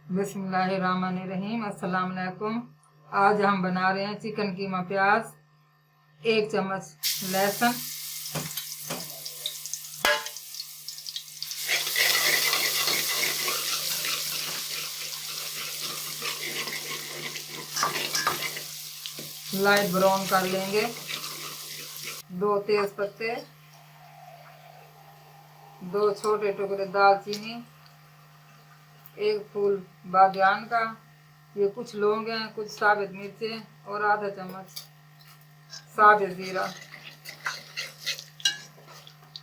बिस्मिल्लाहिर्रहमानिर्रहीम। अस्सलाम वालेकुम। आज हम बना रहे हैं चिकन कीमा प्याज। 1 चम्मच लहसुन, लाइट ब्राउन कर लेंगे। 2 तेज पत्ते, 2 छोटे टुकड़े दालचीनी, 1 फूल बादियान का, ये कुछ लौंग हैं, कुछ साबित मिर्चें और आधा चम्मच साबित जीरा।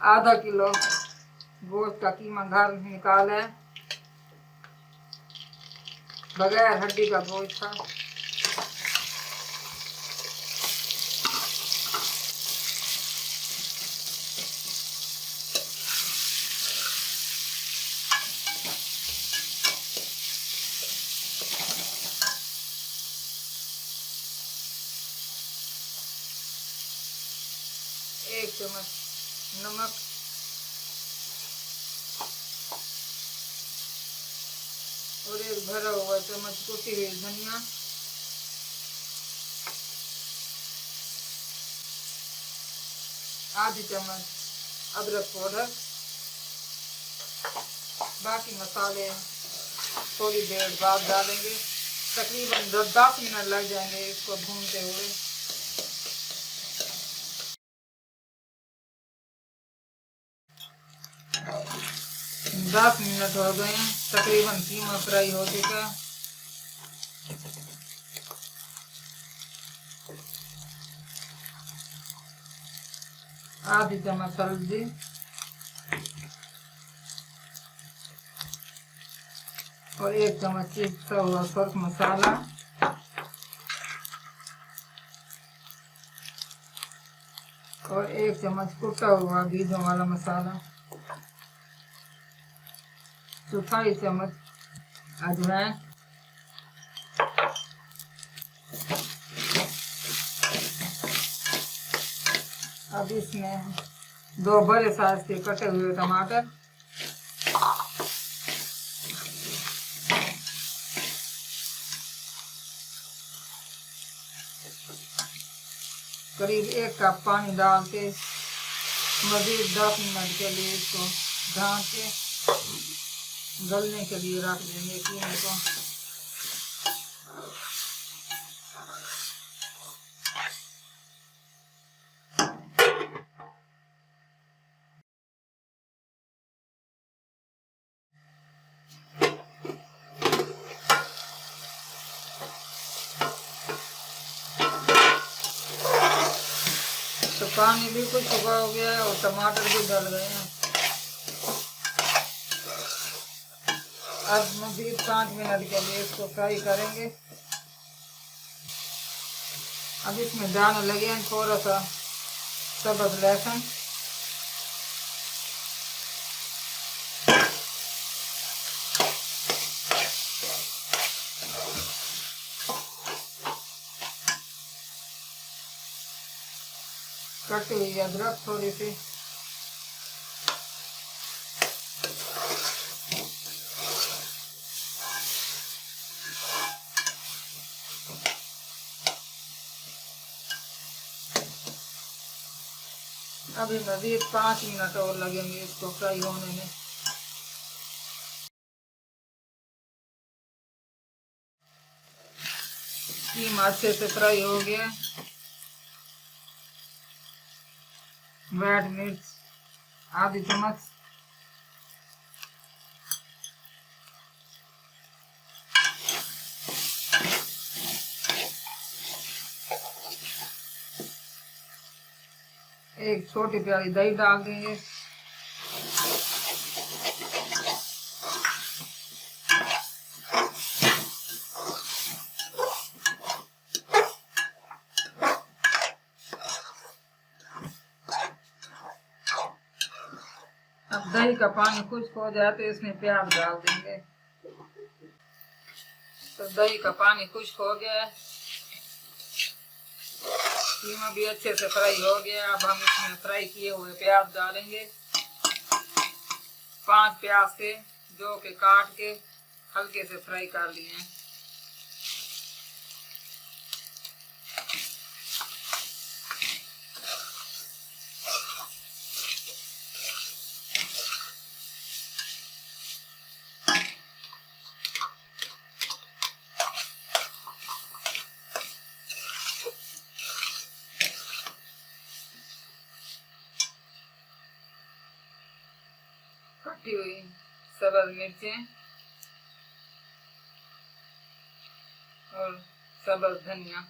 आधा किलो गोश्त का कीमा घर निकाला है, बगैर हड्डी का गोश्त था। एक चम्मच नमक, और 1 भरा हुआ चम्मच कुटी हुई धनिया, आधी चम्मच अदरक पाउडर। बाकी मसाले थोड़ी देर बाद डालेंगे। तकरीबन 10 मिनट लग जाएंगे इसको भूनते हुए। दस मिनट हो गए हैं, तकरीबन कीमा फ्राई हो चुका है। आधी चम्मच हल्दी, और 1 चम्मच पिसा हुआ सर्फ मसाला, और 1 चम्मच कुटा हुआ बीजों वाला मसाला, 1/4 चम्मच अजवाइन, अब इसमें 2 बड़े साइज के कटे हुए टमाटर, करीब 1 कप पानी डाल के मज़ीद 10 मिनट के लिए इसको ढक के गलने के लिए रख देंगे कीमे को। तो पानी बिल्कुल सूखा हो गया है और टमाटर भी गल गए हैं। अब मज़ीद 5 मिनट के लिए इसको फ्राई करेंगे। अब इसमें डालने लगे हैं थोड़ा सा सब्ज़ लहसुन, कटी हुई अदरक थोड़ी सी, अभी मज़ीद 5 मिनट और लगेंगे इसको फ्राई होने में। कीमा अच्छे से फ्राई हो गया। रेड मिर्च आधी चम्मच, एक छोटी प्याली दही डाल देंगे। अब दही का पानी खुश्क हो जाए तो इसमें प्याज डाल देंगे। तो दही का पानी खुश्क हो गया है, कीमा भी अच्छे से फ्राई हो गया। अब हम इसमें फ्राई किए हुए प्याज डालेंगे। 5 प्याज थे जो के काट के हल्के से फ्राई कर लिए हैं। कटी हुई सब्ज मिर्चें और सब्ज धनिया,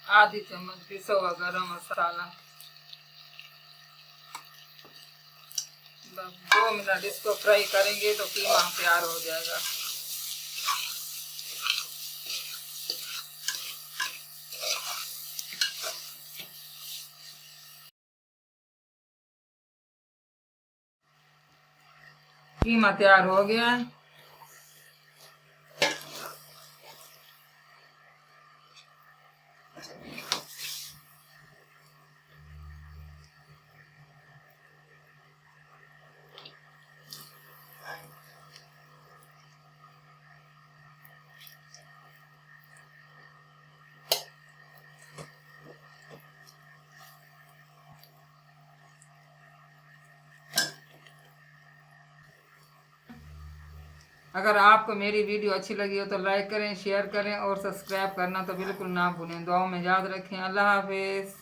आधी चम्मच पिसा हुआ गरम मसाला। बस 2 मिनट इसको फ्राई करेंगे तो कीमा तैयार हो जाएगा। कीमा तैयार हो गया है। अगर आपको मेरी वीडियो अच्छी लगी हो तो लाइक करें, शेयर करें और सब्सक्राइब करना तो बिल्कुल ना भूलें। दुआओं में याद रखें। अल्लाह हाफिज़।